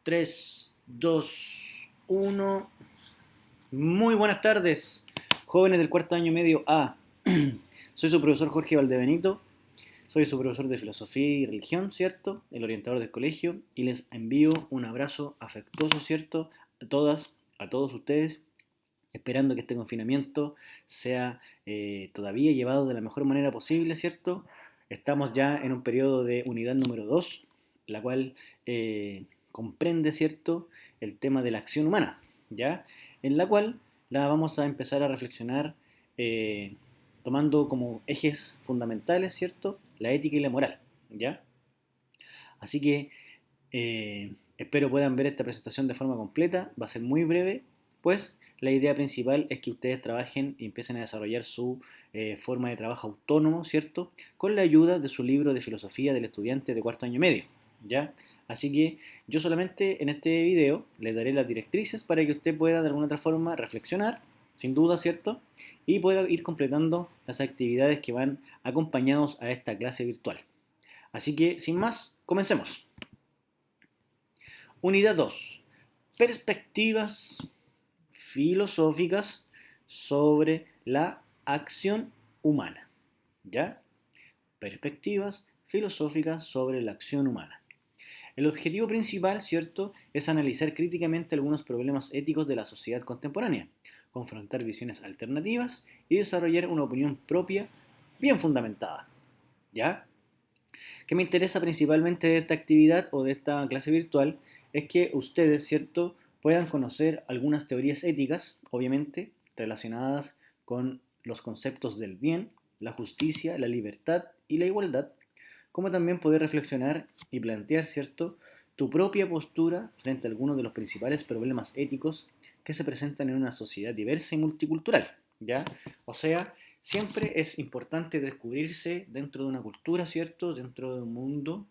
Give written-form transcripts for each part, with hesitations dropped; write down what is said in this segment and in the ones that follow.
3, 2, 1. Muy buenas tardes, jóvenes del cuarto año medio A. Soy su profesor Jorge Valdebenito. Soy su profesor de filosofía y religión, ¿cierto? El orientador del colegio. Y les envío un abrazo afectuoso, ¿cierto? A todas, a todos ustedes. Esperando que este confinamiento sea todavía llevado de la mejor manera posible, ¿cierto? Estamos ya en un periodo de unidad número 2, la cual comprende, ¿cierto?, el tema de la acción humana, ¿ya? En la cual la vamos a empezar a reflexionar tomando como ejes fundamentales, ¿cierto?, la ética y la moral, ¿ya? Así que espero puedan ver esta presentación de forma completa, va a ser muy breve, pues la idea principal es que ustedes trabajen y empiecen a desarrollar su forma de trabajo autónomo, ¿cierto? Con la ayuda de su libro de filosofía del estudiante de cuarto año medio, ¿ya? Así que yo solamente en este video les daré las directrices para que usted pueda de alguna otra forma reflexionar, sin duda, ¿cierto? Y pueda ir completando las actividades que van acompañados a esta clase virtual. Así que, sin más, comencemos. Unidad 2. Perspectivas filosóficas sobre la acción humana. ¿Ya? Perspectivas filosóficas sobre la acción humana. El objetivo principal, ¿cierto?, es analizar críticamente algunos problemas éticos de la sociedad contemporánea, confrontar visiones alternativas y desarrollar una opinión propia bien fundamentada. ¿Ya? ¿Qué me interesa principalmente de esta actividad o de esta clase virtual? Es que ustedes, ¿cierto?, puedan conocer algunas teorías éticas, obviamente, relacionadas con los conceptos del bien, la justicia, la libertad y la igualdad, como también poder reflexionar y plantear, ¿cierto?, tu propia postura frente a algunos de los principales problemas éticos que se presentan en una sociedad diversa y multicultural, ¿ya? O sea, siempre es importante descubrirse dentro de una cultura, ¿cierto? Dentro de un mundo,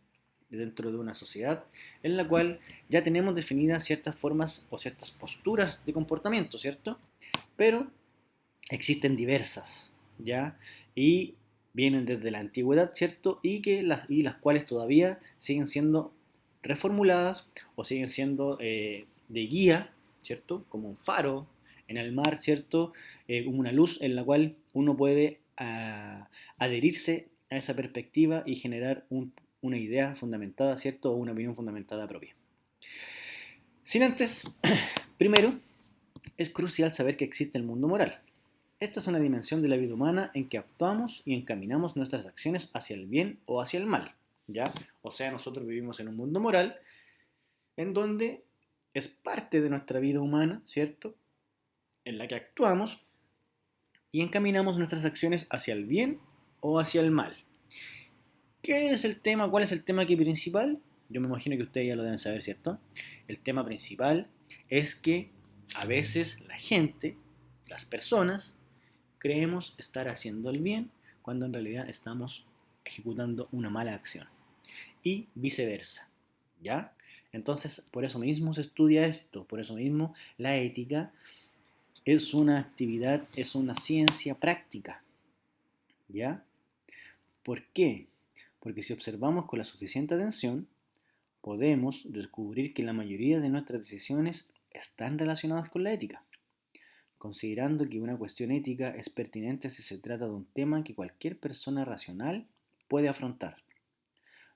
dentro de una sociedad en la cual ya tenemos definidas ciertas formas o ciertas posturas de comportamiento, ¿cierto? Pero existen diversas, ¿ya? Y vienen desde la antigüedad, ¿cierto? Y las cuales todavía siguen siendo reformuladas o siguen siendo de guía, ¿cierto? Como un faro en el mar, ¿cierto? Como una luz en la cual uno puede adherirse a esa perspectiva y generar una idea fundamentada, ¿cierto? O una opinión fundamentada propia. Sin antes, primero, es crucial saber que existe el mundo moral. Esta es una dimensión de la vida humana en que actuamos y encaminamos nuestras acciones hacia el bien o hacia el mal, ¿ya? O sea, nosotros vivimos en un mundo moral en donde es parte de nuestra vida humana, ¿cierto?, en la que actuamos y encaminamos nuestras acciones hacia el bien o hacia el mal. ¿Qué es el tema? ¿Cuál es el tema aquí principal? Yo me imagino que ustedes ya lo deben saber, ¿cierto? El tema principal es que a veces la gente, las personas, creemos estar haciendo el bien cuando en realidad estamos ejecutando una mala acción. Y viceversa, ¿ya? Entonces, por eso mismo se estudia esto, por eso mismo la ética es una actividad, es una ciencia práctica, ¿ya? ¿Por qué? Porque si observamos con la suficiente atención, podemos descubrir que la mayoría de nuestras decisiones están relacionadas con la ética, considerando que una cuestión ética es pertinente si se trata de un tema que cualquier persona racional puede afrontar.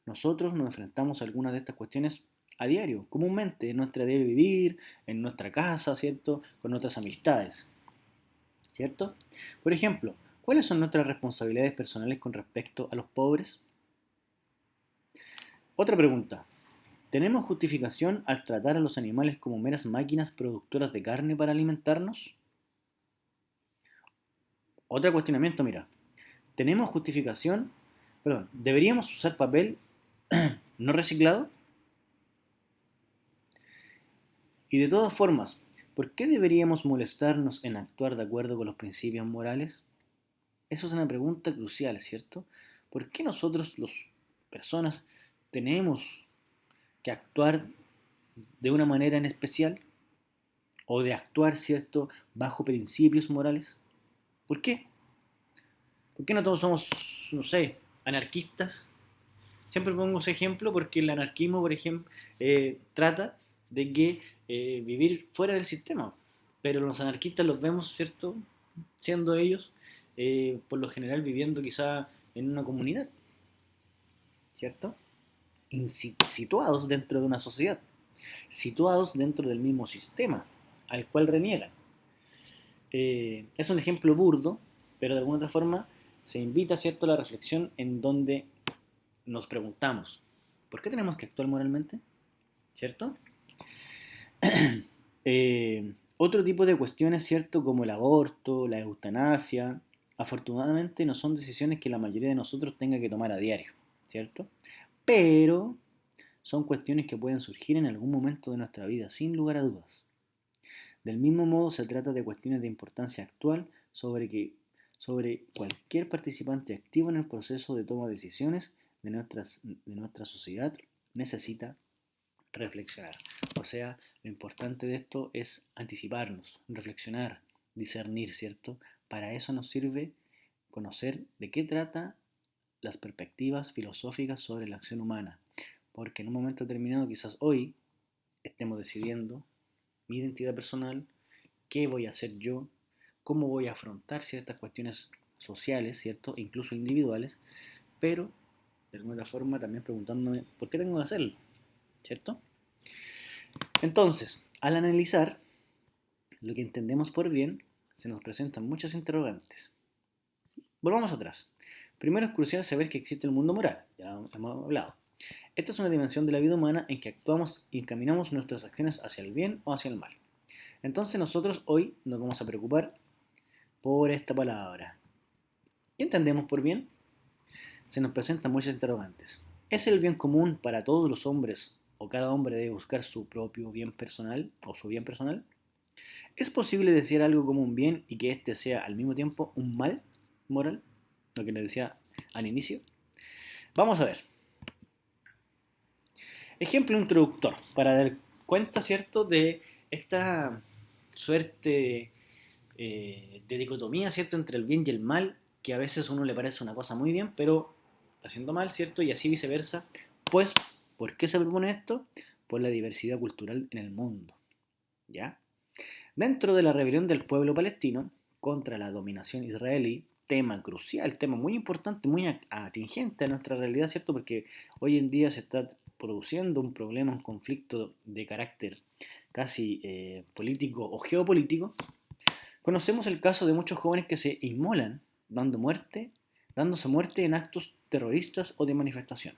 Nosotros nos enfrentamos a algunas de estas cuestiones a diario, comúnmente, en nuestro diario vivir, en nuestra casa, ¿cierto?, con nuestras amistades, ¿cierto? Por ejemplo, ¿cuáles son nuestras responsabilidades personales con respecto a los pobres? Otra pregunta. ¿Tenemos justificación al tratar a los animales como meras máquinas productoras de carne para alimentarnos? Otro cuestionamiento, mira. ¿Tenemos justificación? Perdón, ¿deberíamos usar papel no reciclado? Y de todas formas, ¿por qué deberíamos molestarnos en actuar de acuerdo con los principios morales? Eso es una pregunta crucial, ¿cierto? ¿Por qué nosotros, las personas, tenemos que actuar de una manera en especial? ¿O de actuar, ¿cierto?, bajo principios morales? ¿Por qué? ¿Por qué no todos somos, no sé, anarquistas? Siempre pongo ese ejemplo porque el anarquismo, por ejemplo, trata de que vivir fuera del sistema. Pero los anarquistas los vemos, ¿cierto? Siendo ellos, por lo general, viviendo quizá en una comunidad, ¿cierto? Situados dentro de una sociedad, situados dentro del mismo sistema al cual reniegan. Es un ejemplo burdo, pero de alguna otra forma se invita, ¿cierto?, a la reflexión en donde nos preguntamos, ¿por qué tenemos que actuar moralmente? ¿Cierto? Otro tipo de cuestiones, ¿cierto?, como el aborto, la eutanasia, afortunadamente no son decisiones que la mayoría de nosotros tenga que tomar a diario, ¿cierto? Pero son cuestiones que pueden surgir en algún momento de nuestra vida, sin lugar a dudas. Del mismo modo, se trata de cuestiones de importancia actual sobre cualquier participante activo en el proceso de toma de decisiones de nuestra sociedad necesita reflexionar. O sea, lo importante de esto es anticiparnos, reflexionar, discernir, ¿cierto? Para eso nos sirve conocer de qué trata las perspectivas filosóficas sobre la acción humana. Porque en un momento determinado, quizás hoy, estemos decidiendo mi identidad personal, qué voy a hacer yo, cómo voy a afrontar ciertas cuestiones sociales, ¿cierto? E incluso individuales, pero de alguna forma también preguntándome por qué tengo que hacerlo, ¿cierto? Entonces, al analizar lo que entendemos por bien, se nos presentan muchas interrogantes. Volvamos atrás. Primero es crucial saber que existe el mundo moral, ya hemos hablado. Esta es una dimensión de la vida humana en que actuamos y encaminamos nuestras acciones hacia el bien o hacia el mal. Entonces nosotros hoy nos vamos a preocupar por esta palabra. ¿Qué entendemos por bien? Se nos presentan muchas interrogantes. ¿Es el bien común para todos los hombres o cada hombre debe buscar su propio bien personal o su bien personal? ¿Es posible decir algo como un bien y que éste sea al mismo tiempo un mal moral? Lo que les decía al inicio. Vamos a ver. Ejemplo introductor para dar cuenta, ¿cierto?, de esta suerte de dicotomía, ¿cierto?, entre el bien y el mal, que a veces a uno le parece una cosa muy bien, pero está haciendo mal, ¿cierto? Y así viceversa. Pues, ¿por qué se propone esto? Por la diversidad cultural en el mundo, ¿ya? Dentro de la rebelión del pueblo palestino contra la dominación israelí, tema crucial, tema muy importante, muy atingente a nuestra realidad, ¿cierto? Porque hoy en día se está produciendo un problema, un conflicto de carácter casi político o geopolítico. Conocemos el caso de muchos jóvenes que se inmolan dándose muerte en actos terroristas o de manifestación.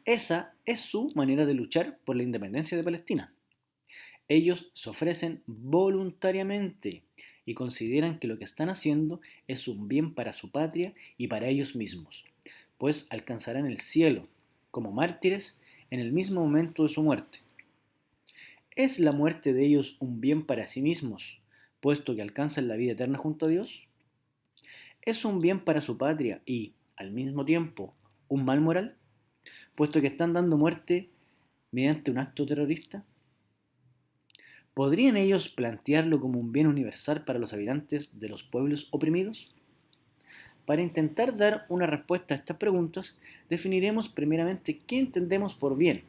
Esa es su manera de luchar por la independencia de Palestina. Ellos se ofrecen voluntariamente y consideran que lo que están haciendo es un bien para su patria y para ellos mismos, pues alcanzarán el cielo como mártires en el mismo momento de su muerte. ¿Es la muerte de ellos un bien para sí mismos, puesto que alcanzan la vida eterna junto a Dios? ¿Es un bien para su patria y, al mismo tiempo, un mal moral, puesto que están dando muerte mediante un acto terrorista? ¿Podrían ellos plantearlo como un bien universal para los habitantes de los pueblos oprimidos? Para intentar dar una respuesta a estas preguntas, definiremos primeramente qué entendemos por bien,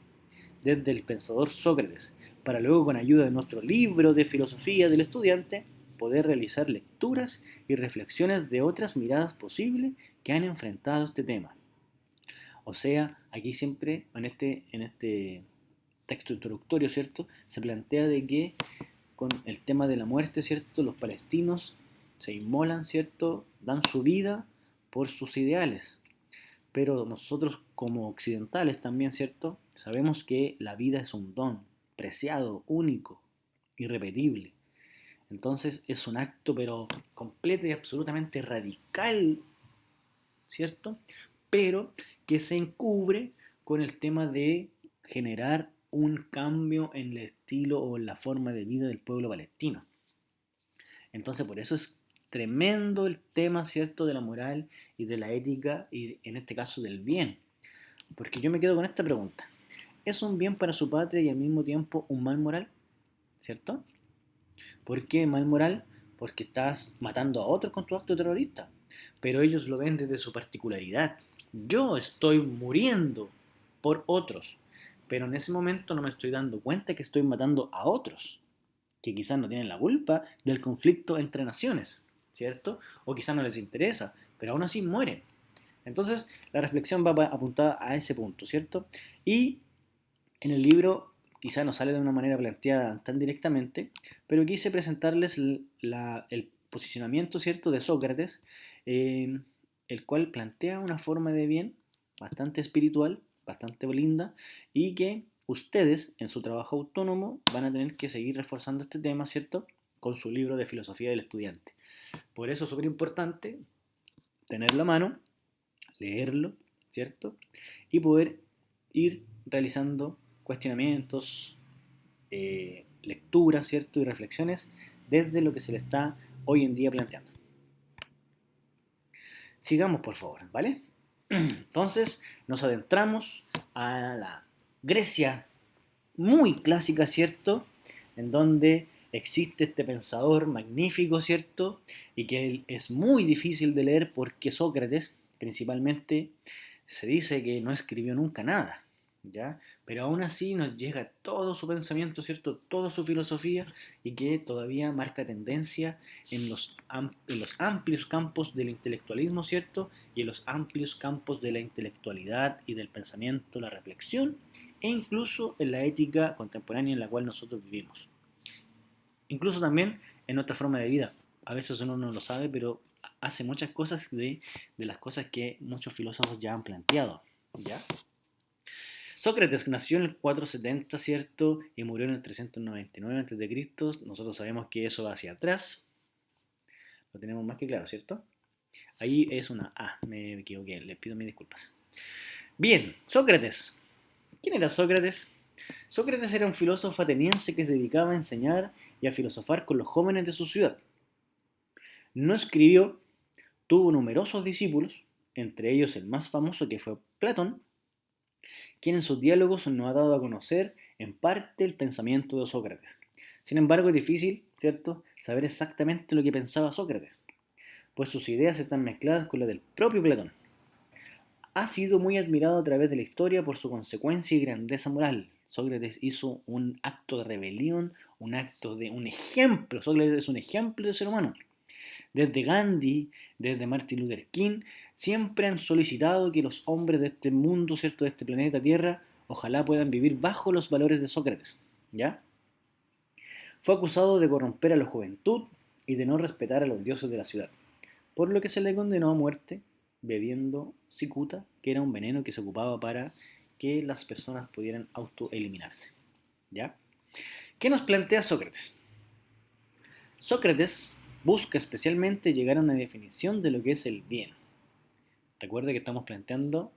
desde el pensador Sócrates, para luego, con ayuda de nuestro libro de filosofía del estudiante, poder realizar lecturas y reflexiones de otras miradas posibles que han enfrentado este tema. O sea, aquí siempre, en este texto introductorio, ¿cierto?, se plantea de que con el tema de la muerte, ¿cierto?, los palestinos se inmolan, ¿cierto?, dan su vida por sus ideales. Pero nosotros como occidentales también, ¿cierto?, sabemos que la vida es un don preciado, único, irrepetible. Entonces es un acto pero completo y absolutamente radical, ¿cierto? Pero que se encubre con el tema de generar un cambio en el estilo o en la forma de vida del pueblo palestino. Entonces por eso es tremendo el tema, ¿cierto?, de la moral y de la ética y en este caso del bien. Porque yo me quedo con esta pregunta. ¿Es un bien para su patria y al mismo tiempo un mal moral? ¿Cierto? ¿Por qué mal moral? Porque estás matando a otros con tu acto terrorista. Pero ellos lo ven desde su particularidad. Yo estoy muriendo por otros. pero en ese momento no me estoy dando cuenta que estoy matando a otros, que quizás no tienen la culpa del conflicto entre naciones, ¿cierto? O quizás no les interesa, pero aún así mueren. Entonces, la reflexión va apuntada a ese punto, ¿cierto? Y en el libro quizá no sale de una manera planteada tan directamente, pero quise presentarles el posicionamiento, ¿cierto?, de Sócrates, eh, el cual plantea una forma de bien bastante espiritual, bastante linda, y que ustedes en su trabajo autónomo van a tener que seguir reforzando este tema, ¿cierto?, con su libro de filosofía del estudiante. Por eso es súper importante tenerlo a mano, leerlo, ¿cierto? Y poder ir realizando cuestionamientos, lecturas, ¿cierto? Y reflexiones desde lo que se le está hoy en día planteando. Sigamos, por favor, ¿vale? Entonces, nos adentramos a la Grecia muy clásica, ¿cierto? En donde existe este pensador magnífico, ¿cierto? Y que es muy difícil de leer porque Sócrates, principalmente, se dice que no escribió nunca nada, ¿ya? Pero aún así nos llega todo su pensamiento, ¿cierto? Toda su filosofía y que todavía marca tendencia en los amplios campos del intelectualismo, ¿cierto? Y en los amplios campos de la intelectualidad y del pensamiento, la reflexión e incluso en la ética contemporánea en la cual nosotros vivimos. Incluso también en nuestra forma de vida. A veces uno no lo sabe, pero hace muchas cosas de las cosas que muchos filósofos ya han planteado. ¿Ya? Sócrates nació en el 470, ¿cierto? Y murió en el 399 a.C. Nosotros sabemos que eso va hacia atrás. Lo tenemos más que claro, ¿cierto? Ahí es una A, me equivoqué, les pido mis disculpas. Bien, Sócrates. ¿Quién era Sócrates? Sócrates era un filósofo ateniense que se dedicaba a enseñar y a filosofar con los jóvenes de su ciudad. No escribió, tuvo numerosos discípulos, entre ellos el más famoso que fue Platón, quien en sus diálogos nos ha dado a conocer en parte el pensamiento de Sócrates. Sin embargo, es difícil, ¿cierto?, saber exactamente lo que pensaba Sócrates, pues sus ideas están mezcladas con las del propio Platón. Ha sido muy admirado a través de la historia por su consecuencia y grandeza moral. Sócrates hizo un acto de rebelión, un acto de un ejemplo. Sócrates es un ejemplo de ser humano. Desde Gandhi, desde Martin Luther King, siempre han solicitado que los hombres de este mundo, ¿cierto?, de este planeta Tierra, ojalá puedan vivir bajo los valores de Sócrates. ¿Ya? Fue acusado de corromper a la juventud y de no respetar a los dioses de la ciudad, por lo que se le condenó a muerte bebiendo cicuta, que era un veneno que se ocupaba para que las personas pudieran autoeliminarse. ¿Ya? ¿Qué nos plantea Sócrates? Sócrates busca especialmente llegar a una definición de lo que es el bien. Recuerda que estamos planteando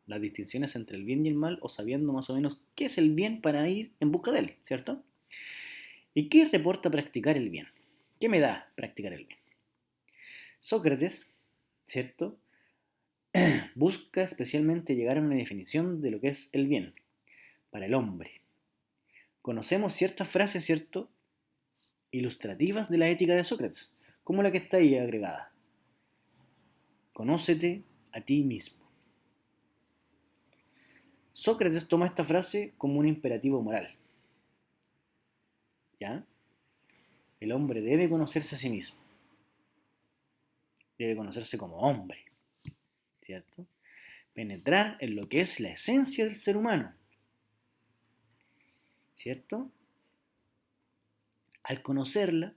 las distinciones entre el bien y el mal o sabiendo más o menos qué es el bien para ir en busca de él, ¿cierto? ¿Y qué reporta practicar el bien? ¿Qué me da practicar el bien? Sócrates, ¿cierto?, busca especialmente llegar a una definición de lo que es el bien para el hombre. Conocemos ciertas frases, ¿cierto?, ilustrativas de la ética de Sócrates, como la que está ahí agregada. Conócete a ti mismo. Sócrates toma esta frase como un imperativo moral. ¿Ya? El hombre debe conocerse a sí mismo. Debe conocerse como hombre, ¿cierto? Penetrar en lo que es la esencia del ser humano, ¿cierto? Al conocerla,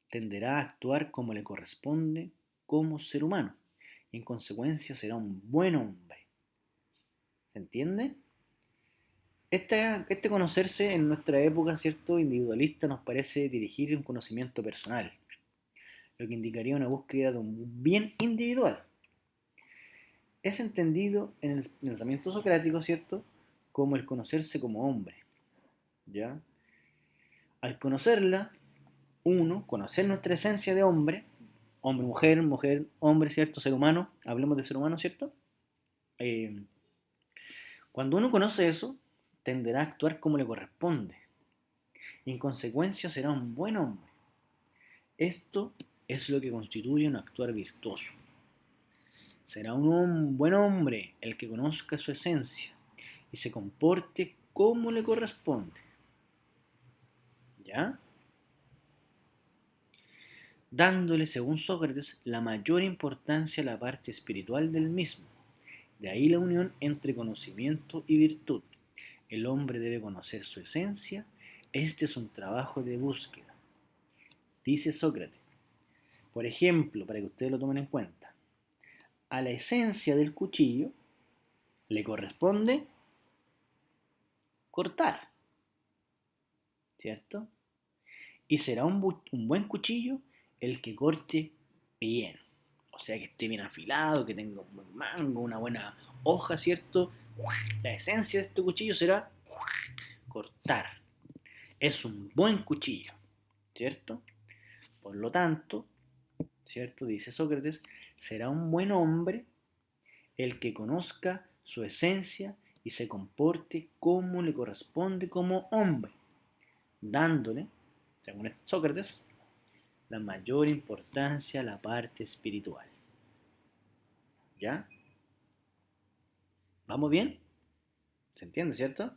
tenderá a actuar como le corresponde como ser humano y en consecuencia será un buen hombre. ¿Se entiende? Este conocerse en nuestra época, ¿cierto?, individualista, nos parece dirigir un conocimiento personal, lo que indicaría una búsqueda de un bien individual. Es entendido en el pensamiento socrático, ¿cierto?, como el conocerse como hombre, ¿ya? Al conocerla, uno, conocer nuestra esencia de hombre, hombre, mujer, mujer, hombre, ¿cierto?, ser humano, hablemos de ser humano, ¿cierto? Eh, Cuando uno conoce eso, tenderá a actuar como le corresponde y en consecuencia será un buen hombre. Esto es lo que constituye un actuar virtuoso. Será un buen hombre el que conozca su esencia y se comporte como le corresponde. ¿Ya? Dándole, según Sócrates, la mayor importancia a la parte espiritual del mismo. De ahí la unión entre conocimiento y virtud. El hombre debe conocer su esencia. Este es un trabajo de búsqueda. Dice Sócrates. Por ejemplo, para que ustedes lo tomen en cuenta, a la esencia del cuchillo le corresponde cortar, ¿cierto? Y será un buen cuchillo el que corte bien. O sea, que esté bien afilado, que tenga un buen mango, una buena hoja, ¿cierto? La esencia de este cuchillo será cortar. Es un buen cuchillo, ¿cierto? Por lo tanto, ¿cierto? Dice Sócrates, será un buen hombre el que conozca su esencia y se comporte como le corresponde como hombre, dándole, según Sócrates, la mayor importancia a la parte espiritual. ¿Ya? ¿Vamos bien? ¿Se entiende, cierto?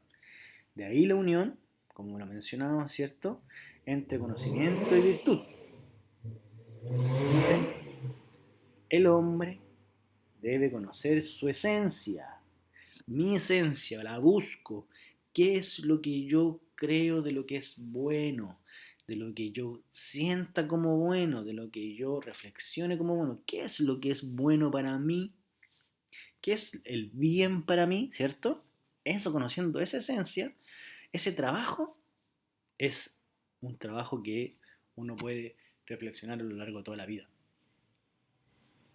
De ahí la unión, como lo mencionamos, ¿cierto? Entre conocimiento y virtud. Dice, el hombre debe conocer su esencia. Mi esencia, la busco. ¿Qué es lo que yo creo de lo que es bueno? De lo que yo sienta como bueno, de lo que yo reflexione como bueno. ¿Qué es lo que es bueno para mí? ¿Qué es el bien para mí? ¿Cierto? Eso, conociendo esa esencia, ese trabajo es un trabajo que uno puede reflexionar a lo largo de toda la vida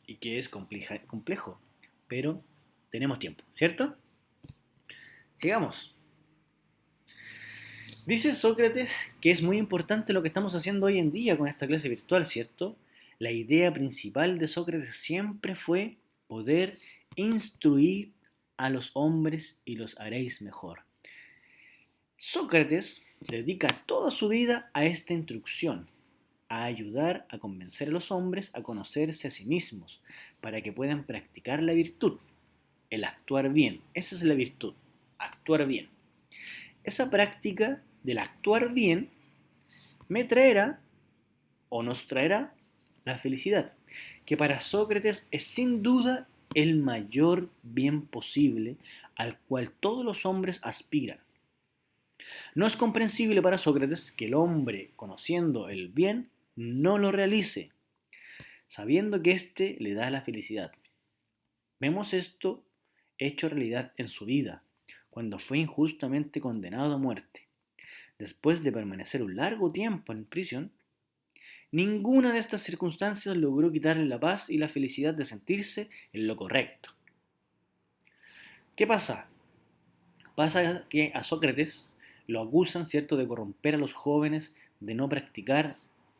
y que es complejo, pero tenemos tiempo, ¿cierto? Sigamos. Dice Sócrates que es muy importante lo que estamos haciendo hoy en día con esta clase virtual, ¿cierto? La idea principal de Sócrates siempre fue poder instruir a los hombres y los haréis mejor. Sócrates dedica toda su vida a esta instrucción, a ayudar a convencer a los hombres a conocerse a sí mismos, para que puedan practicar la virtud, el actuar bien. Esa es la virtud, actuar bien. Esa práctica del actuar bien me traerá o nos traerá la felicidad, que para Sócrates es sin duda el mayor bien posible al cual todos los hombres aspiran. No es comprensible para Sócrates que el hombre, conociendo el bien, no lo realice, sabiendo que éste le da la felicidad. Vemos esto hecho realidad en su vida, cuando fue injustamente condenado a muerte. Después de permanecer un largo tiempo en prisión, ninguna de estas circunstancias logró quitarle la paz y la felicidad de sentirse en lo correcto. ¿Qué pasa? Pasa que a Sócrates lo acusan, ¿cierto?, de corromper a los jóvenes, de no practicar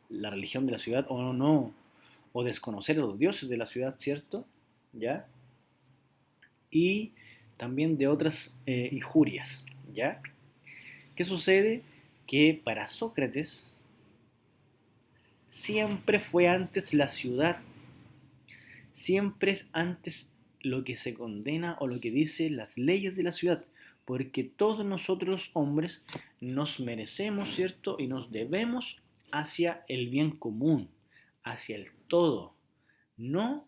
la religión de la ciudad o desconocer a los dioses de la ciudad, ¿cierto? ¿Ya? Y también de otras injurias, ¿ya? ¿Qué sucede? Que para Sócrates siempre fue antes la ciudad, siempre es antes lo que se condena o lo que dicen las leyes de la ciudad, porque todos nosotros hombres nos merecemos, ¿cierto? Y nos debemos hacia el bien común, hacia el todo, no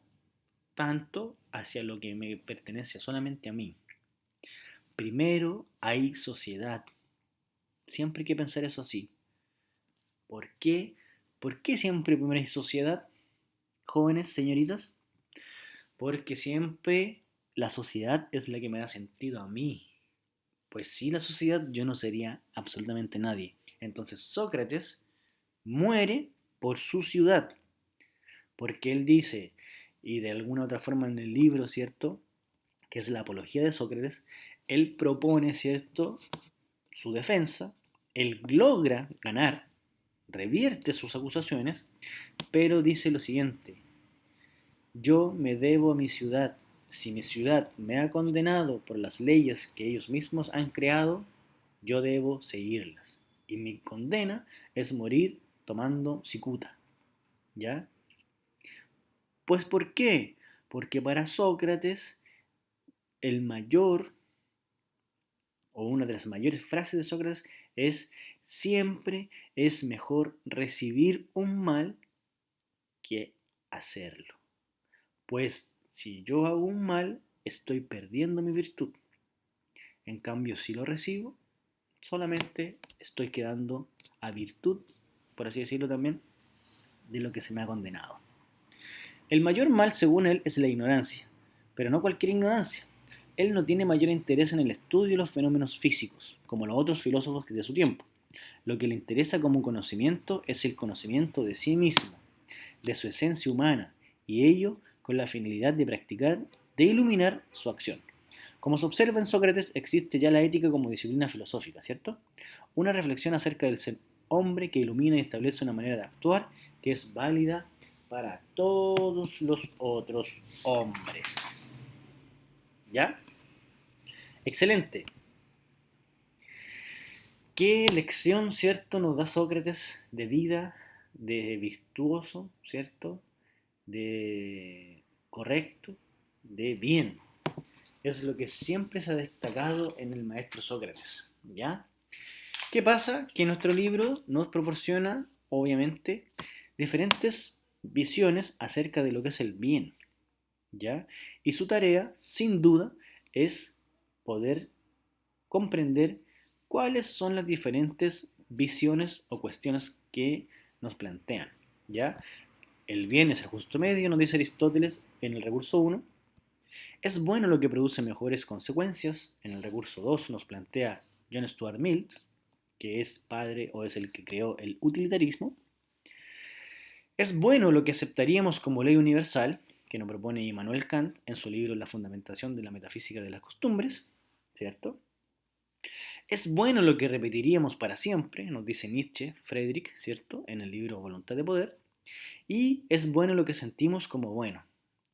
tanto hacia lo que me pertenece solamente a mí. Primero hay sociedad, siempre hay que pensar eso así. ¿Por qué? ¿Por qué siempre primero hay sociedad, jóvenes, señoritas? Porque siempre la sociedad es la que me da sentido a mí. Pues sin la sociedad yo no sería absolutamente nadie. Entonces Sócrates muere por su ciudad, porque él dice, y de alguna otra forma en el libro, ¿cierto?, que es la apología de Sócrates, él propone, ¿cierto?, su defensa, él logra ganar, revierte sus acusaciones, pero dice lo siguiente: yo me debo a mi ciudad. Si mi ciudad me ha condenado por las leyes que ellos mismos han creado, yo debo seguirlas. Y mi condena es morir tomando cicuta. ¿Ya? Pues ¿por qué? Porque para Sócrates el mayor o una de las mayores frases de Sócrates es: siempre es mejor recibir un mal que hacerlo. Pues si yo hago un mal, estoy perdiendo mi virtud. En cambio, si lo recibo, solamente estoy quedando a virtud, por así decirlo también, de lo que se me ha condenado. El mayor mal, según él, es la ignorancia, pero no cualquier ignorancia. Él no tiene mayor interés en el estudio de los fenómenos físicos, como los otros filósofos de su tiempo. Lo que le interesa como conocimiento es el conocimiento de sí mismo, de su esencia humana, y ello con la finalidad de practicar, de iluminar su acción. Como se observa en Sócrates, existe ya la ética como disciplina filosófica, ¿cierto? Una reflexión acerca del ser hombre que ilumina y establece una manera de actuar que es válida para todos los otros hombres. ¿Ya? Excelente. ¿Qué lección, cierto, nos da Sócrates de vida, de virtuoso, cierto, de correcto, de bien? Es lo que siempre se ha destacado en el maestro Sócrates, ¿ya? ¿Qué pasa? Que nuestro libro nos proporciona, obviamente, diferentes visiones acerca de lo que es el bien, ¿ya? Y su tarea, sin duda, es poder comprender cuáles son las diferentes visiones o cuestiones que nos plantean, ¿ya? El bien es el justo medio, nos dice Aristóteles en el recurso 1. Es bueno lo que produce mejores consecuencias. En el recurso 2 nos plantea John Stuart Mill, que es padre o es el que creó el utilitarismo. Es bueno lo que aceptaríamos como ley universal, que nos propone Immanuel Kant en su libro La fundamentación de la metafísica de las costumbres, ¿cierto? Es bueno lo que repetiríamos para siempre, nos dice Nietzsche, Friedrich, ¿cierto? En el libro Voluntad de Poder. Y es bueno lo que sentimos como bueno,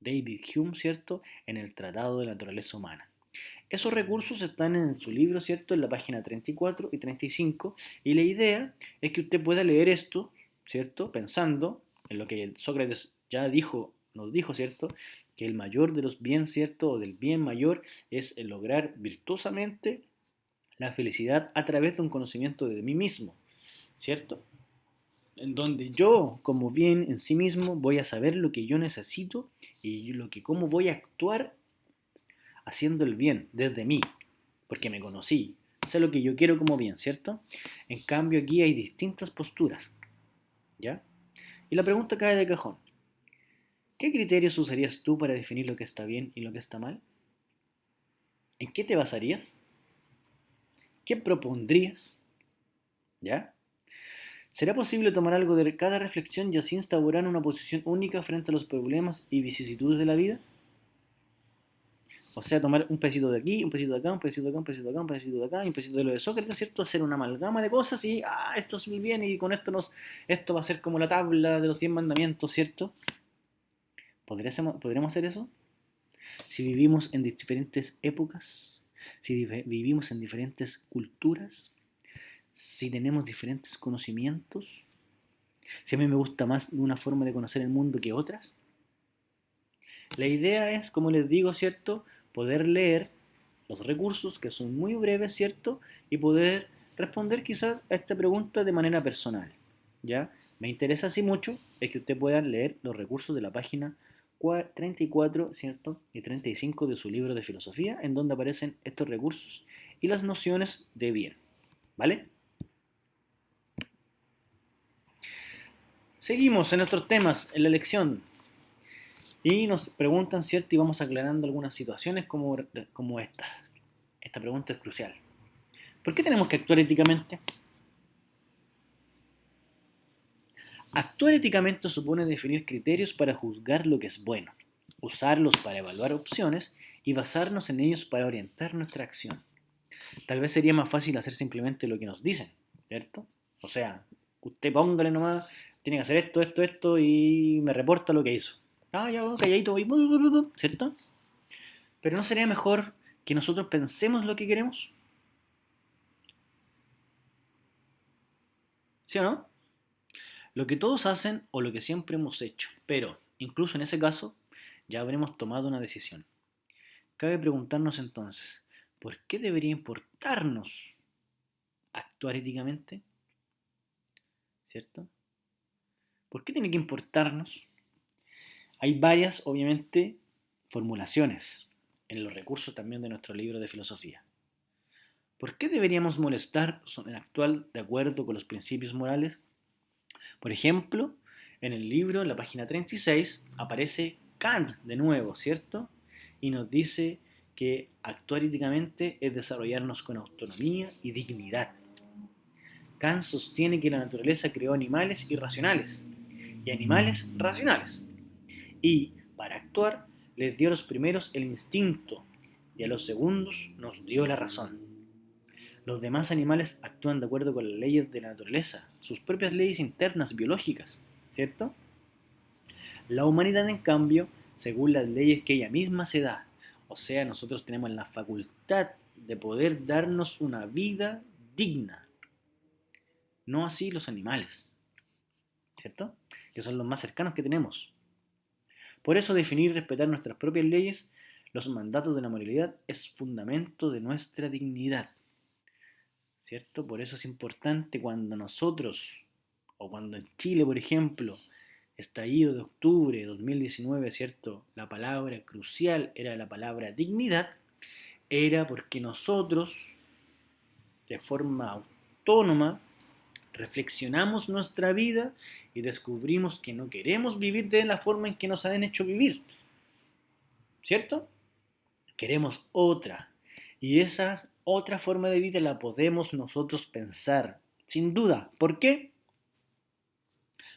David Hume, ¿cierto? En el Tratado de la Naturaleza Humana. Esos recursos están en su libro, ¿cierto? En la página 34 y 35. Y la idea es que usted pueda leer esto, ¿cierto? Pensando en lo que Sócrates ya dijo, nos dijo, ¿cierto? Que el mayor de los bienes, ¿cierto? O del bien mayor es el lograr virtuosamente la felicidad a través de un conocimiento de mí mismo, ¿cierto? En donde yo, como bien en sí mismo, voy a saber lo que yo necesito y cómo voy a actuar haciendo el bien desde mí, porque me conocí, sé lo que yo quiero como bien, ¿cierto? En cambio aquí hay distintas posturas, ¿ya? Y la pregunta cae de cajón. ¿Qué criterios usarías tú para definir lo que está bien y lo que está mal? ¿En qué te basarías? ¿Qué propondrías? ¿Ya? ¿Será posible tomar algo de cada reflexión y así instaurar una posición única frente a los problemas y vicisitudes de la vida? O sea, tomar un pedacito de aquí, un pedacito de acá, un pedacito de acá, un pedacito de acá, un pedacito de acá, y un pedacito de lo de Sócrates, ¿cierto? Hacer una amalgama de cosas y, esto es mi bien y con esto va a ser como la tabla de los 10 mandamientos, ¿cierto? ¿Podremos hacer eso? Si vivimos en diferentes épocas, si vivimos en diferentes culturas, si tenemos diferentes conocimientos, si a mí me gusta más una forma de conocer el mundo que otras. La idea es, como les digo, ¿cierto? Poder leer los recursos, que son muy breves, ¿cierto? Y poder responder quizás a esta pregunta de manera personal, ¿ya? Me interesa así mucho es que usted pueda leer los recursos de la página 34, ¿cierto? Y 35 de su libro de filosofía, en donde aparecen estos recursos y las nociones de bien, ¿vale? Seguimos en nuestros temas, en la lección. Y nos preguntan, ¿cierto? Y vamos aclarando algunas situaciones como esta. Esta pregunta es crucial. ¿Por qué tenemos que actuar éticamente? Actuar éticamente supone definir criterios para juzgar lo que es bueno, usarlos para evaluar opciones y basarnos en ellos para orientar nuestra acción. Tal vez sería más fácil hacer simplemente lo que nos dicen, ¿cierto? O sea, usted póngale nomás, tiene que hacer esto, esto, esto y me reporta lo que hizo. Ya, calladito voy, ¿cierto? Pero ¿no sería mejor que nosotros pensemos lo que queremos? ¿Sí o no? Lo que todos hacen o lo que siempre hemos hecho, pero incluso en ese caso ya habremos tomado una decisión. Cabe preguntarnos entonces, ¿por qué debería importarnos actuar éticamente? ¿Cierto? ¿Por qué tiene que importarnos? Hay varias, obviamente, formulaciones en los recursos también de nuestro libro de filosofía. ¿Por qué deberíamos molestarnos en actuar de acuerdo con los principios morales? Por ejemplo, en el libro, en la página 36, aparece Kant de nuevo, ¿cierto? Y nos dice que actuar éticamente es desarrollarnos con autonomía y dignidad. Kant sostiene que la naturaleza creó animales irracionales y animales racionales. Y, para actuar, les dio a los primeros el instinto y a los segundos nos dio la razón. Los demás animales actúan de acuerdo con las leyes de la naturaleza, sus propias leyes internas biológicas, ¿cierto? La humanidad, en cambio, según las leyes que ella misma se da, o sea, nosotros tenemos la facultad de poder darnos una vida digna, no así los animales, ¿cierto? Que son los más cercanos que tenemos. Por eso definir y respetar nuestras propias leyes, los mandatos de la moralidad, es fundamento de nuestra dignidad, ¿cierto? Por eso es importante cuando nosotros, o cuando en Chile, por ejemplo, estallido de octubre de 2019, ¿cierto? La palabra crucial era la palabra dignidad, era porque nosotros, de forma autónoma, reflexionamos nuestra vida y descubrimos que no queremos vivir de la forma en que nos han hecho vivir, ¿cierto? Queremos otra. Y esa otra forma de vida la podemos nosotros pensar, sin duda. ¿Por qué?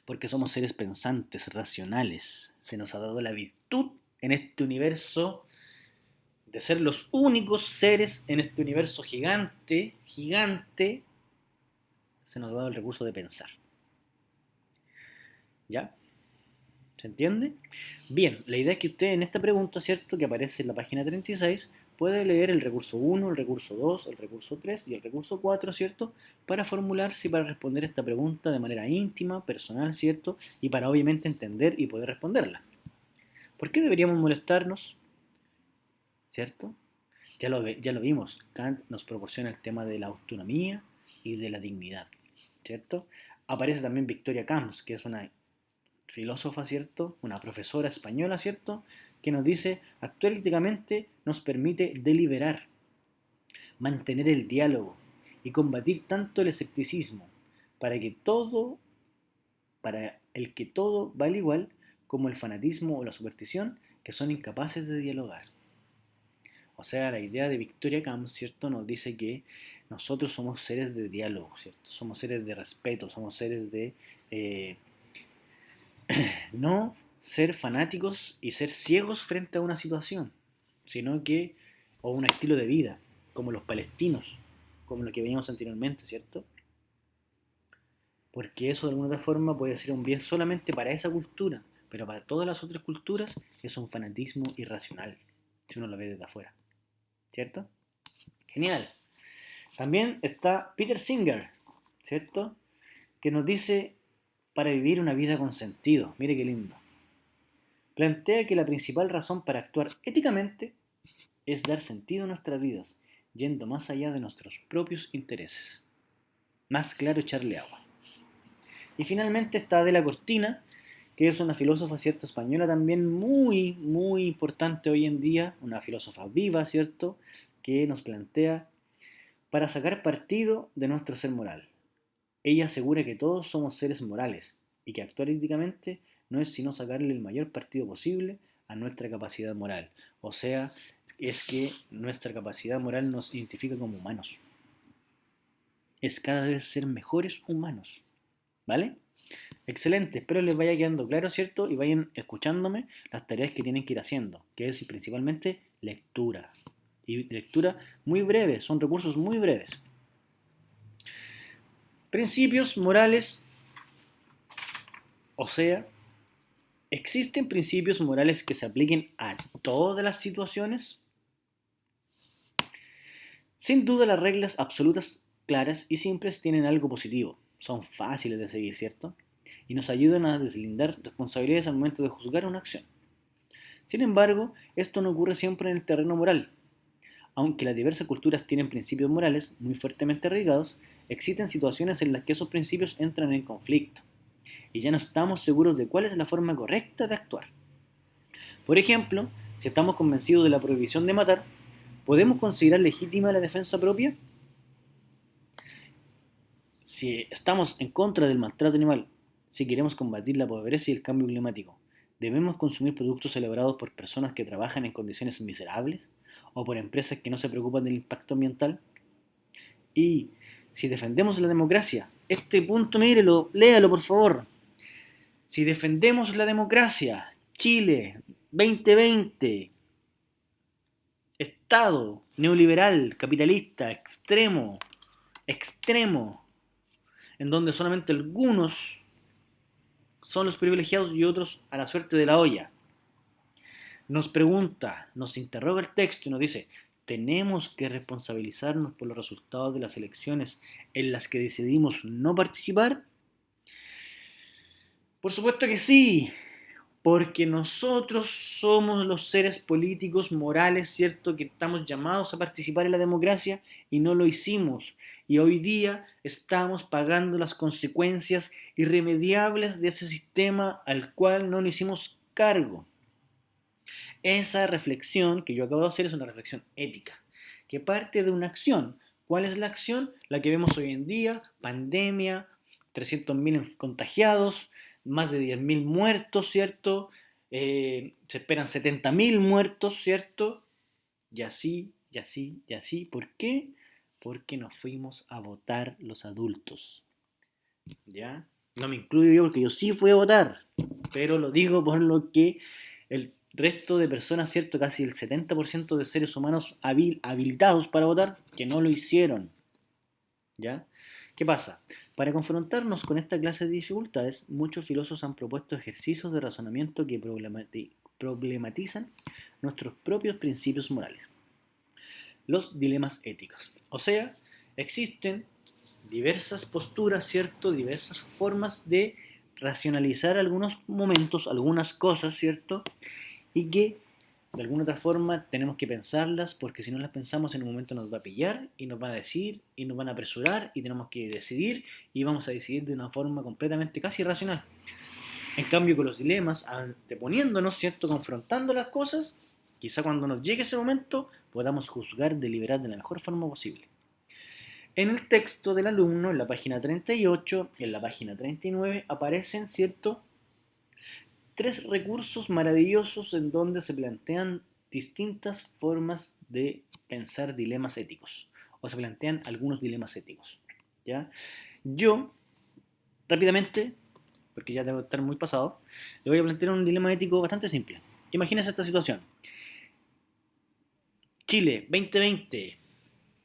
Porque somos seres pensantes, racionales. Se nos ha dado la virtud en este universo de ser los únicos seres en este universo gigante, gigante, se nos ha dado el recurso de pensar. ¿Ya? ¿Se entiende? Bien, la idea es que usted en esta pregunta, ¿cierto?, que aparece en la página 36, puede leer el recurso 1, el recurso 2, el recurso 3 y el recurso 4, ¿cierto?, para formularse y para responder esta pregunta de manera íntima, personal, ¿cierto?, y para obviamente entender y poder responderla. ¿Por qué deberíamos molestarnos? ¿Cierto? Ya lo vimos, Kant nos proporciona el tema de la autonomía y de la dignidad, ¿cierto? Aparece también Victoria Camps, que es una filósofa, ¿cierto? Una profesora española, ¿cierto? Que nos dice, actuar críticamente nos permite deliberar, mantener el diálogo y combatir tanto el escepticismo para que todo, para el que todo vale igual, como el fanatismo o la superstición, que son incapaces de dialogar. O sea, la idea de Victoria Camps, ¿cierto?, nos dice que nosotros somos seres de diálogo, ¿cierto? Somos seres de respeto, somos seres de no ser fanáticos y ser ciegos frente a una situación, sino que, o un estilo de vida, como los palestinos, como lo que veíamos anteriormente, ¿cierto? Porque eso de alguna otra forma puede ser un bien solamente para esa cultura, pero para todas las otras culturas es un fanatismo irracional, si uno lo ve desde afuera, ¿cierto? Genial. También está Peter Singer, ¿cierto? Que nos dice para vivir una vida con sentido. Mire qué lindo. Plantea que la principal razón para actuar éticamente es dar sentido a nuestras vidas, yendo más allá de nuestros propios intereses. Más claro, echarle agua. Y finalmente está Adela Cortina, que es una filósofa, ¿cierto?, española también muy, muy importante hoy en día, una filósofa viva, ¿cierto?, que nos plantea para sacar partido de nuestro ser moral. Ella asegura que todos somos seres morales y que actuar éticamente no es sino sacarle el mayor partido posible a nuestra capacidad moral. O sea, es que nuestra capacidad moral nos identifica como humanos. Es cada vez ser mejores humanos. ¿Vale? Excelente, espero les vaya quedando claro, ¿cierto? Y vayan escuchándome las tareas que tienen que ir haciendo, que es principalmente lectura. Y lectura muy breve, son recursos muy breves. Principios morales, o sea, ¿existen principios morales que se apliquen a todas las situaciones? Sin duda las reglas absolutas, claras y simples tienen algo positivo. Son fáciles de seguir, ¿cierto? Y nos ayudan a deslindar responsabilidades al momento de juzgar una acción. Sin embargo, esto no ocurre siempre en el terreno moral. Aunque las diversas culturas tienen principios morales muy fuertemente arraigados, existen situaciones en las que esos principios entran en conflicto y ya no estamos seguros de cuál es la forma correcta de actuar. Por ejemplo, si estamos convencidos de la prohibición de matar, ¿podemos considerar legítima la defensa propia? Si estamos en contra del maltrato animal, si queremos combatir la pobreza y el cambio climático, ¿debemos consumir productos elaborados por personas que trabajan en condiciones miserables o por empresas que no se preocupan del impacto ambiental? Y si defendemos la democracia, este punto mírelo, léalo por favor. Si defendemos la democracia, Chile 2020, Estado neoliberal, capitalista, extremo, extremo, en donde solamente algunos son los privilegiados y otros a la suerte de la olla. Nos pregunta, nos interroga el texto y nos dice, ¿tenemos que responsabilizarnos por los resultados de las elecciones en las que decidimos no participar? Por supuesto que sí, porque nosotros somos los seres políticos, morales, ¿cierto? Que estamos llamados a participar en la democracia y no lo hicimos. Y hoy día estamos pagando las consecuencias irremediables de ese sistema al cual no nos hicimos cargo. Esa reflexión que yo acabo de hacer es una reflexión ética, que parte de una acción. ¿Cuál es la acción? La que vemos hoy en día, pandemia, 300.000 contagiados, más de 10.000 muertos, ¿cierto? Se esperan 70.000 muertos, ¿cierto? Y así, y así, y así. ¿Por qué? Porque nos fuimos a votar los adultos. ¿Ya? No me incluyo yo porque yo sí fui a votar, pero lo digo por lo que el resto de personas, ¿cierto? Casi el 70% de seres humanos habilitados para votar, que no lo hicieron. ¿Ya? ¿Qué pasa? Para confrontarnos con esta clase de dificultades, muchos filósofos han propuesto ejercicios de razonamiento que problematizan nuestros propios principios morales. Los dilemas éticos. O sea, existen diversas posturas, ¿cierto? Diversas formas de racionalizar algunos momentos, algunas cosas, ¿cierto? Y que de alguna otra forma tenemos que pensarlas porque si no las pensamos en un momento nos va a pillar y nos van a decir y nos van a apresurar y tenemos que decidir y vamos a decidir de una forma completamente casi irracional. En cambio con los dilemas, anteponiéndonos, ¿cierto? Confrontando las cosas, quizá cuando nos llegue ese momento podamos juzgar, deliberar de la mejor forma posible. En el texto del alumno, en la página 38 y en la página 39, aparecen, ¿cierto?, tres recursos maravillosos en donde se plantean distintas formas de pensar dilemas éticos, o se plantean algunos dilemas éticos. ¿Ya? Yo, rápidamente, porque ya debo estar muy pasado, le voy a plantear un dilema ético bastante simple. Imagínense esta situación. Chile, 2020,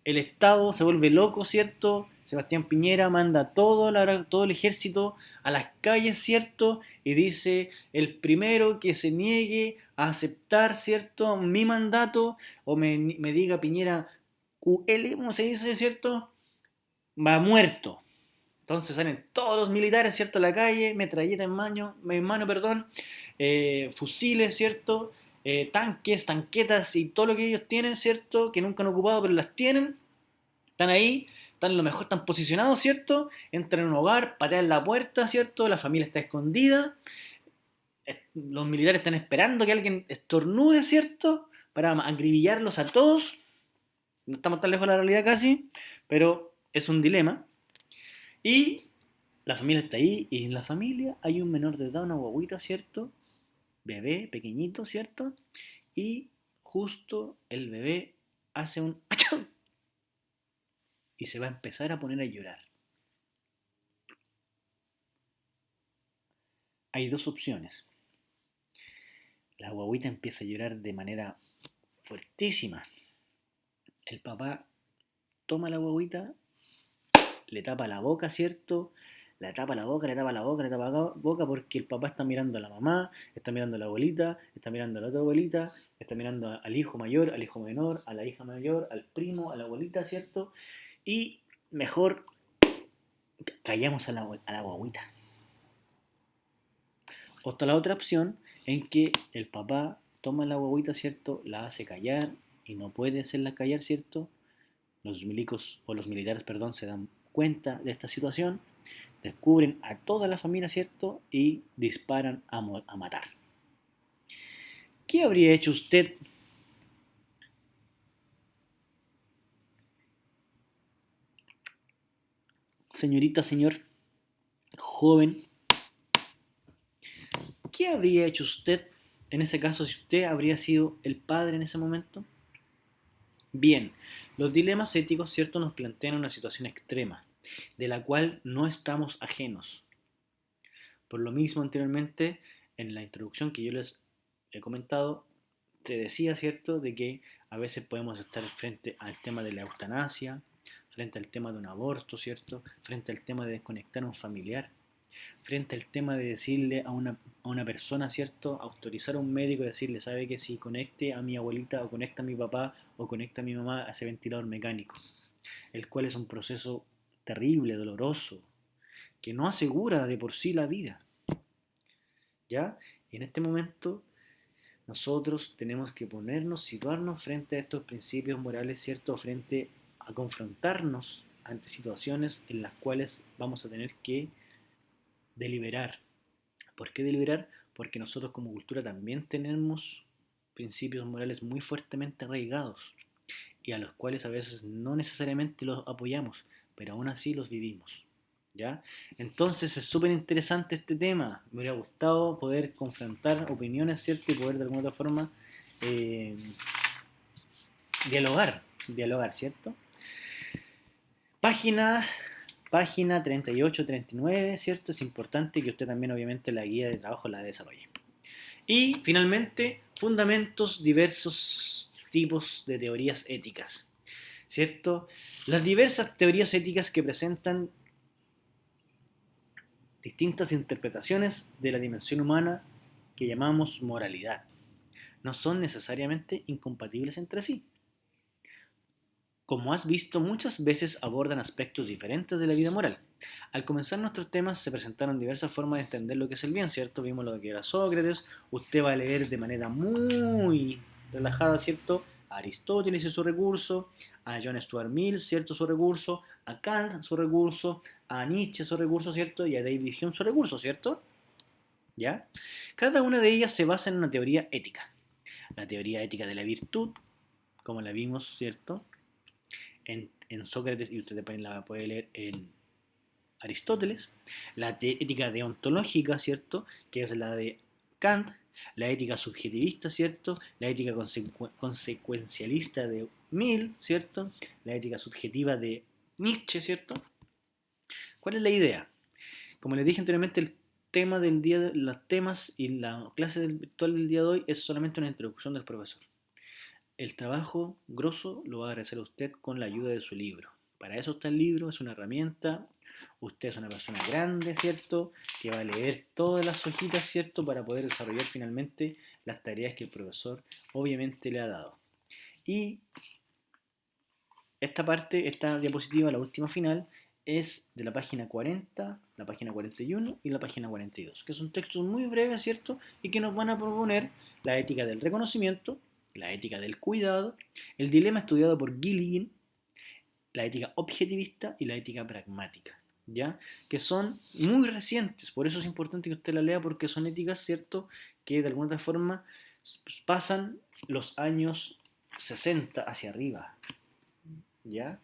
el Estado se vuelve loco, ¿cierto? Sebastián Piñera manda todo el ejército a las calles, ¿cierto? Y dice, el primero que se niegue a aceptar, ¿cierto?, mi mandato, o me diga Piñera QL, ¿cómo se dice, ¿cierto?, va muerto. Entonces salen todos los militares, ¿cierto?, a la calle, metralleta en mano, perdón, fusiles, ¿cierto?, tanques, tanquetas y todo lo que ellos tienen, ¿cierto?, que nunca han ocupado, pero las tienen. Están ahí, están lo mejor, están posicionados, ¿cierto? Entran en un hogar, patean la puerta, ¿cierto? La familia está escondida. Los militares están esperando que alguien estornude, ¿cierto? Para acribillarlos a todos. No estamos tan lejos de la realidad casi, pero es un dilema. Y la familia está ahí, y en la familia hay un menor de edad, una guaguita, ¿cierto? Bebé, pequeñito, ¿cierto? Y justo el bebé hace un ¡achán! Y se va a empezar a poner a llorar. Hay dos opciones. La guaguita empieza a llorar de manera fuertísima. El papá toma la guaguita, le tapa la boca, ¿cierto? Le tapa la boca, le tapa la boca, le tapa la boca porque el papá está mirando a la mamá, está mirando a la abuelita, está mirando a la otra abuelita, está mirando al hijo mayor, al hijo menor, a la hija mayor, al primo, a la abuelita, ¿cierto? Y mejor callamos a la guaguita. O está la otra opción en que el papá toma la guaguita, ¿cierto? La hace callar, y no puede hacerla callar, ¿cierto? Los milicos o los militares, perdón, se dan cuenta de esta situación, descubren a toda la familia, ¿cierto? Y disparan a matar. ¿Qué habría hecho usted? Señorita, señor, joven, ¿qué habría hecho usted en ese caso si usted habría sido el padre en ese momento? Bien, los dilemas éticos, ¿cierto?, nos plantean una situación extrema, de la cual no estamos ajenos. Por lo mismo, anteriormente, en la introducción que yo les he comentado, te decía, ¿cierto?, de que a veces podemos estar frente al tema de la eutanasia, frente al tema de un aborto, ¿cierto?, frente al tema de desconectar a un familiar, frente al tema de decirle a una persona, ¿cierto?, autorizar a un médico y decirle, sabe que si conecte a mi abuelita o conecta a mi papá o conecta a mi mamá a ese ventilador mecánico, el cual es un proceso terrible, doloroso, que no asegura de por sí la vida, ¿ya? Y en este momento nosotros tenemos que ponernos, situarnos frente a estos principios morales, ¿cierto? Frente a confrontarnos ante situaciones en las cuales vamos a tener que deliberar. ¿Por qué deliberar? Porque nosotros como cultura también tenemos principios morales muy fuertemente arraigados y a los cuales a veces no necesariamente los apoyamos, pero aún así los vivimos. ¿Ya? Entonces es súper interesante este tema. Me hubiera gustado poder confrontar opiniones, ¿cierto? Y poder de alguna otra forma eh, dialogar, ¿cierto? Página, página 38, 39, ¿cierto? Es importante que usted también obviamente la guía de trabajo la desarrolle. Y finalmente, fundamentos diversos tipos de teorías éticas, ¿cierto? Las diversas teorías éticas que presentan distintas interpretaciones de la dimensión humana que llamamos moralidad. No son necesariamente incompatibles entre sí. Como has visto, muchas veces abordan aspectos diferentes de la vida moral. Al comenzar nuestros temas se presentaron diversas formas de entender lo que es el bien, ¿cierto? Vimos lo que era Sócrates, usted va a leer de manera muy relajada, ¿cierto? A Aristóteles y su recurso, a John Stuart Mill, ¿cierto? Su recurso, a Kant, su recurso, a Nietzsche, su recurso, ¿cierto? Y a David Hume, su recurso, ¿cierto? ¿Ya? Cada una de ellas se basa en una teoría ética. La teoría ética de la virtud, como la vimos, ¿cierto? En Sócrates, y usted también la puede leer en Aristóteles, la ética deontológica, ¿cierto? Que es la de Kant, la ética subjetivista, ¿cierto? La ética consecuencialista de Mill, ¿cierto? La ética subjetiva de Nietzsche, ¿cierto? ¿Cuál es la idea? Como les dije anteriormente, el tema del día, los temas y la clase virtual del día de hoy es solamente una introducción del profesor. El trabajo grosso lo va a agradecer a usted con la ayuda de su libro. Para eso está el libro, es una herramienta. Usted es una persona grande, ¿cierto? Que va a leer todas las hojitas, ¿cierto? Para poder desarrollar finalmente las tareas que el profesor obviamente le ha dado. Y esta parte, esta diapositiva, la última final, es de la página 40, la página 41 y la página 42, que son textos muy breves, ¿cierto? Y que nos van a proponer la ética del reconocimiento, la ética del cuidado, el dilema estudiado por Gilligan, la ética objetivista y la ética pragmática, ¿ya? Que son muy recientes, por eso es importante que usted la lea porque son éticas, ¿cierto? Que de alguna forma pasan los años 60 hacia arriba, ¿ya?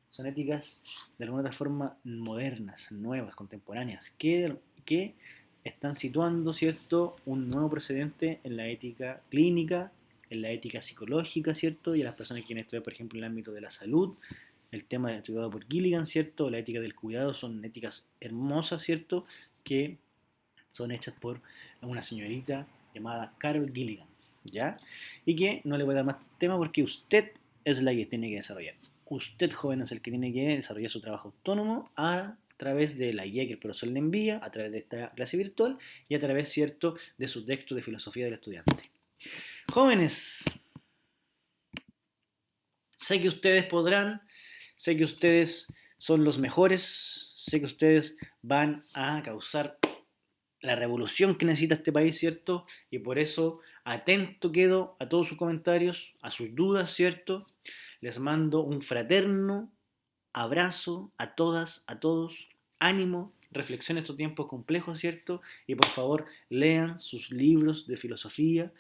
Son éticas de alguna otra forma modernas, nuevas, contemporáneas, que están situando, ¿cierto?, un nuevo precedente en la ética clínica, en la ética psicológica, ¿cierto? Y a las personas que quieren estudiar, por ejemplo, en el ámbito de la salud, el tema estudiado por Gilligan, ¿cierto? La ética del cuidado son éticas hermosas, ¿cierto? Que son hechas por una señorita llamada Carol Gilligan, ¿ya? Y que no le voy a dar más tema porque usted es la que tiene que desarrollar. Usted, joven, es el que tiene que desarrollar su trabajo autónomo a través de la guía que el profesor le envía, a través de esta clase virtual y a través, ¿cierto?, de su texto de filosofía del estudiante. Jóvenes, sé que ustedes podrán, sé que ustedes son los mejores, sé que ustedes van a causar la revolución que necesita este país, ¿cierto? Y por eso atento quedo a todos sus comentarios, a sus dudas, ¿cierto? Les mando un fraterno abrazo a todas, a todos, ánimo, reflexionen estos tiempos complejos, ¿cierto? Y por favor lean sus libros de filosofía,